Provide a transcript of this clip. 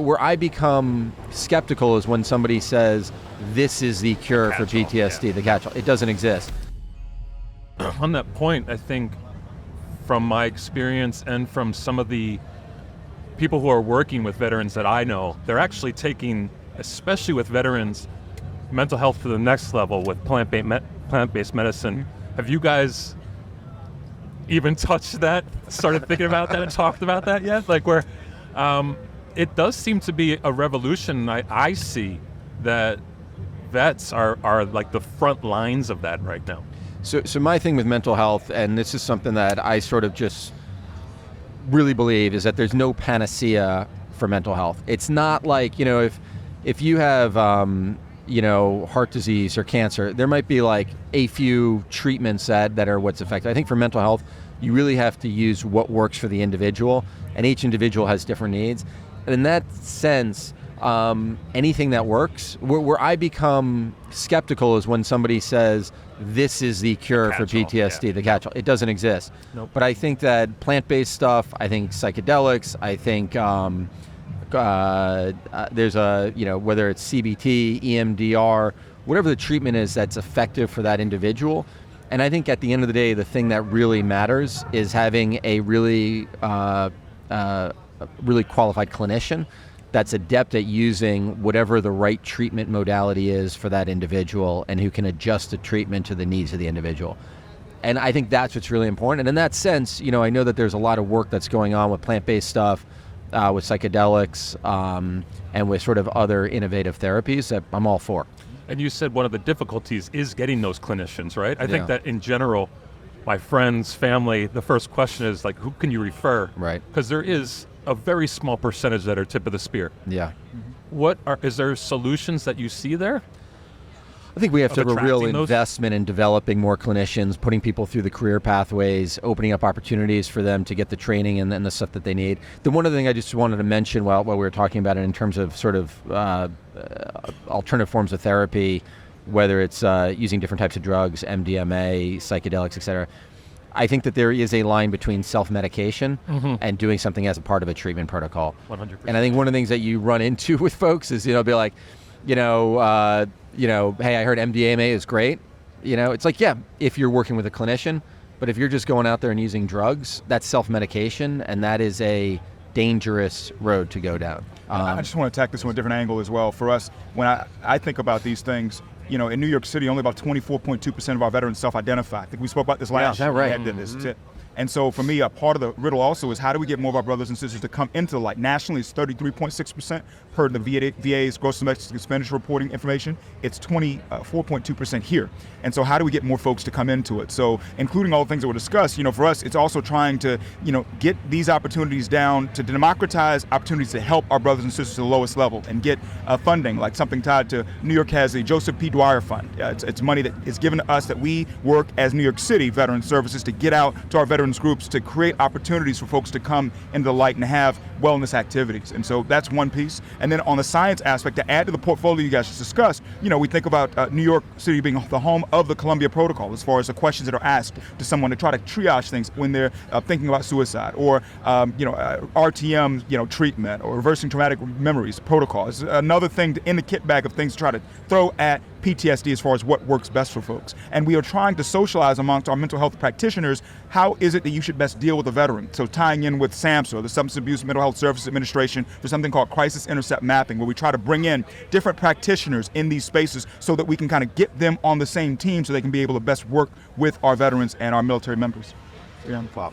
where I become skeptical is when somebody says, this is the cure for PTSD, the catch-all. It doesn't exist. On that point, I think from my experience and from some of the people who are working with veterans that I know, they're actually taking, especially with veterans, mental health to the next level with plant-based medicine. Have you guys even touched that, started thinking about that and talked about that yet? Like where it does seem to be a revolution. I see that vets are like the front lines of that right now. So my thing with mental health, and this is something that I sort of just really believe, is that there's no panacea for mental health. It's not like, if you have, heart disease or cancer, there might be like a few treatments that are what's effective. I think for mental health, you really have to use what works for the individual, and each individual has different needs. And in that sense, anything that works, where I become skeptical is when somebody says, this is the cure for PTSD, the catch-all. It doesn't exist. Nope. But I think that plant-based stuff, I think psychedelics, I think there's whether it's CBT, EMDR, whatever the treatment is that's effective for that individual. And I think at the end of the day, the thing that really matters is having a really qualified clinician that's adept at using whatever the right treatment modality is for that individual and who can adjust the treatment to the needs of the individual. And I think that's what's really important. And in that sense, I know that there's a lot of work that's going on with plant-based stuff, with psychedelics, and with sort of other innovative therapies that I'm all for. And you said one of the difficulties is getting those clinicians, right? I think that in general, my friends, family, the first question is like, who can you refer? Right. Because there is a very small percentage that are tip of the spear. Yeah. Is there solutions that you see there? I think we have to have a real those? investment in developing more clinicians, putting people through the career pathways, opening up opportunities for them to get the training and the stuff that they need. The one other thing I just wanted to mention while we were talking about it in terms of sort of alternative forms of therapy, whether it's using different types of drugs, MDMA, psychedelics, et cetera, I think that there is a line between self-medication and doing something as a part of a treatment protocol. 100%. And I think one of the things that you run into with folks is, be like, hey, I heard MDMA is great. It's like, yeah, if you're working with a clinician, but if you're just going out there and using drugs, that's self-medication, and that is a dangerous road to go down. I just want to attack this from a different angle as well. For us, when I think about these things, in New York City, only about 24.2% of our veterans self-identify. I think we spoke about this last year. Right? And so for me, a part of the riddle also is how do we get more of our brothers and sisters to come into the light? Nationally, it's 33.6% per the VA's gross domestic expenditure reporting information. It's 24.2% here. And so how do we get more folks to come into it? So including all the things that were discussed, for us, it's also trying to, get these opportunities down, to democratize opportunities to help our brothers and sisters to the lowest level and get funding, like something tied to New York has the Joseph P. Dwyer Fund. It's money that is given to us that we work as New York City Veteran Services to get out to our veterans groups to create opportunities for folks to come into the light and have wellness activities. And so that's one piece. And then on the science aspect, to add to the portfolio you guys just discussed, we think about New York City being the home of the Columbia Protocol as far as the questions that are asked to someone to try to triage things when they're thinking about suicide, or RTM, treatment, or reversing traumatic memories protocol. It's another thing in the kit bag of things to try to throw at PTSD as far as what works best for folks. And we are trying to socialize amongst our mental health practitioners, how is it that you should best deal with a veteran? So tying in with SAMHSA, the Substance Abuse Mental Health Services Administration, there's something called crisis intercept mapping, where we try to bring in different practitioners in these spaces so that we can kind of get them on the same team so they can be able to best work with our veterans and our military members. Yeah. Wow.